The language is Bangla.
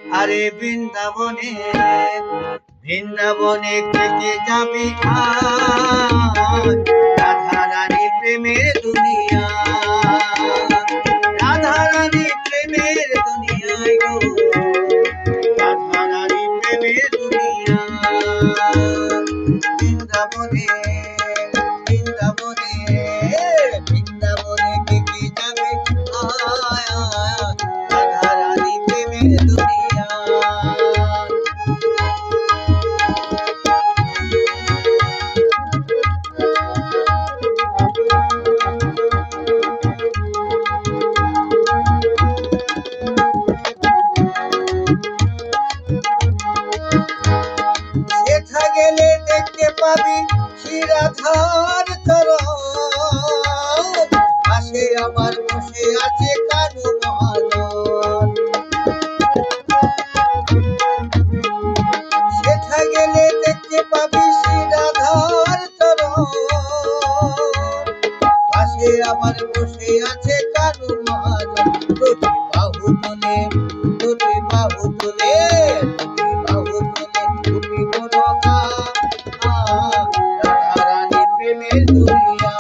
আরে বৃন্দাবনে বৃন্দাবনে থেকে যাবি আয়, রাধা রানী প্রেমের দুনিয়া, রাধা রানী প্রেমের দুনিয়ায় গো, রাধা রানী প্রেমের দুনিয়া। বৃন্দাবনে বৃন্দাবনে বৃন্দাবনে থেকে যাবে আয়, আয়, রাধা রানী প্রেমের দুনিয়া। সেথা গেলে দেখতে পাবি শ্রীরাধার চরণ, পাশে আমার বসে আছে কানু মহাজন। সেথা গেলে দেখতে পাবি শ্রীরাধার চরণ, পাশে আমার বসে আছে কানু মহাজন। দুটি বাহু তুলে দুটি বাহু তুলে দুটি বাহু তুলে তুমি বড় গা, রাধা রানী প্রেমের দুনিয়া।